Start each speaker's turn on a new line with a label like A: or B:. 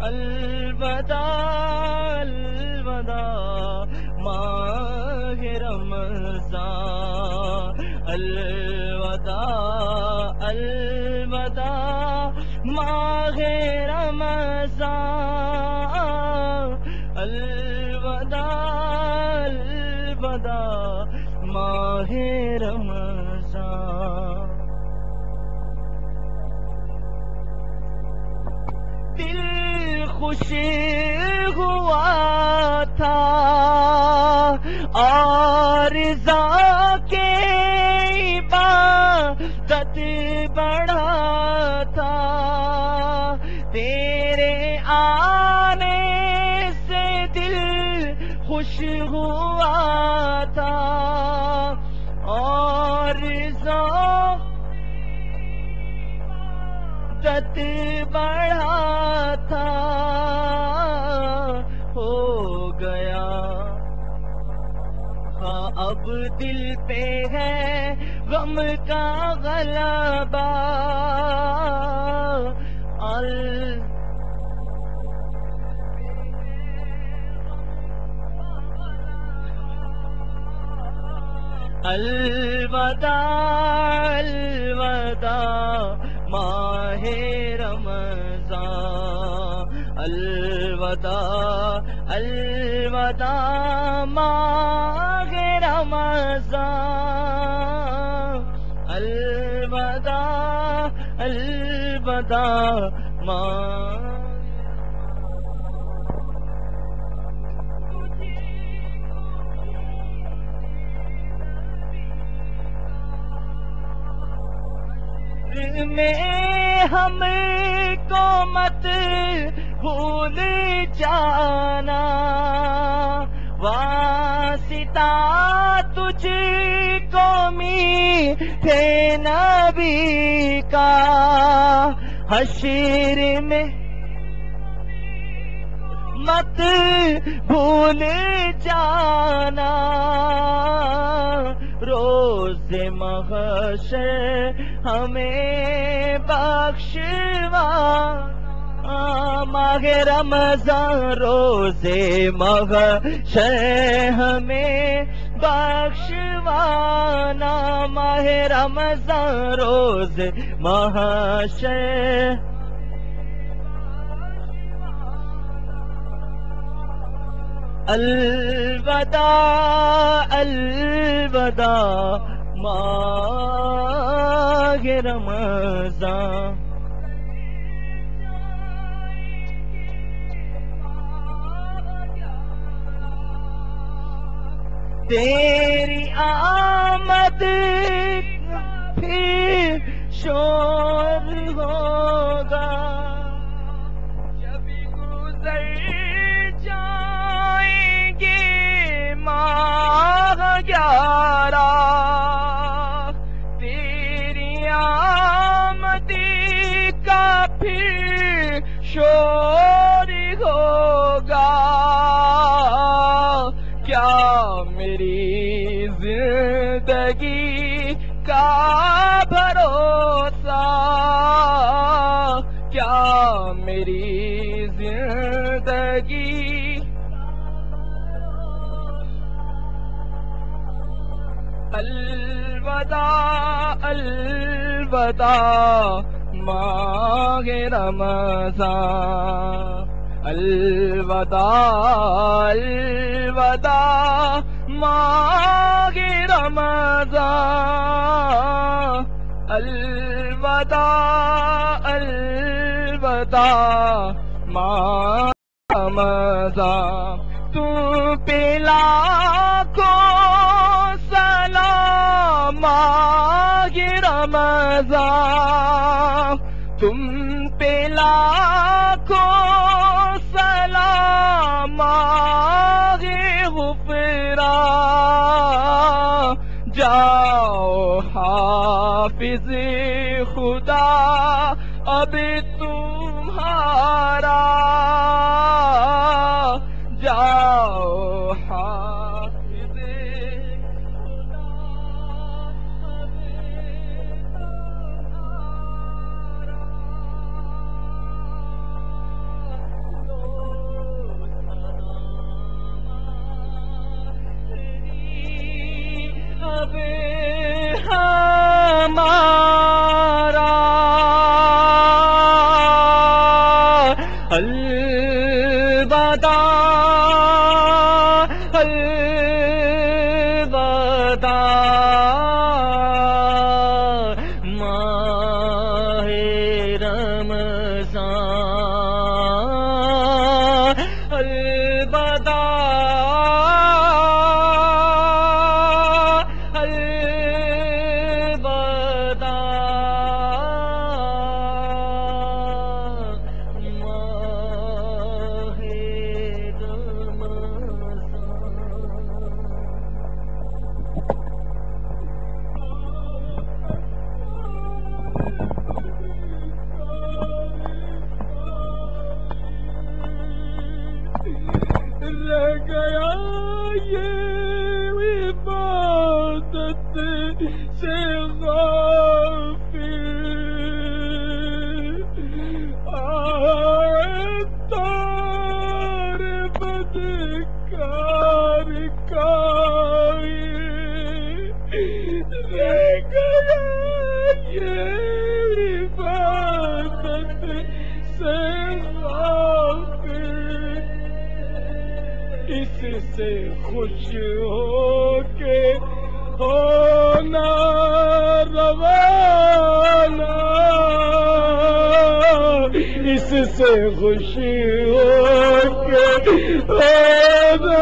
A: الوداع الوداع ماہ رمضان الوداع الوداع ماہ رمضان الوداع الوداع ماہ رمضان دل خوش ہوا تھا اور رضا کے عبادت بڑھا تھا تیرے آنے سے دل خوش ہوا تھا اور رضا عبادت بڑھا تھا ہو گیا ہاں اب دل پہ ہے غم کا غلبہ الوداع الوداع ماہ رمضان الوداع الوداع ماہ رمضان الوداع الوداع ماہ میں ہم کو مت بھول جانا واسطہ تجھ کو میٹھے نبی کا حشر میں مت بھول جانا روز محشر ہمیں بخشوانا ماہ رمضان روز محشر ہمیں بخشوانا ماہ رمضان روز محشر الوداع الوداع ماہ رمضان تیری آمد پھر شور ہوگا جب گزر جائیں گے ماہ 11 تیری آمد کا پھر شور ہوگا کیا میری زندگی کا بھروسہ کیا میری زندگی الوداع الوداع ماہ رمضان الوداع الوداع ماہ رمضان الوداع الوداع ماہ رمضان تم پہ لاکھوں سلام ماہ رمضان تم پہ لاکھوں سلام ماہ غفران جاؤ حافظ خدا اب تمہارا جاؤ حافظ خدا اب تمہارا الوداع الوداع ماہ رمضان الوداع الوداع ماہ رہ گیا یہ عبادت سے غافل آئے تار بدکار کا رہ گیا یہ عبادت سے غافل اس سے خوش ہو کے ہونا روانہ اس سے خوش ہو کے ہونا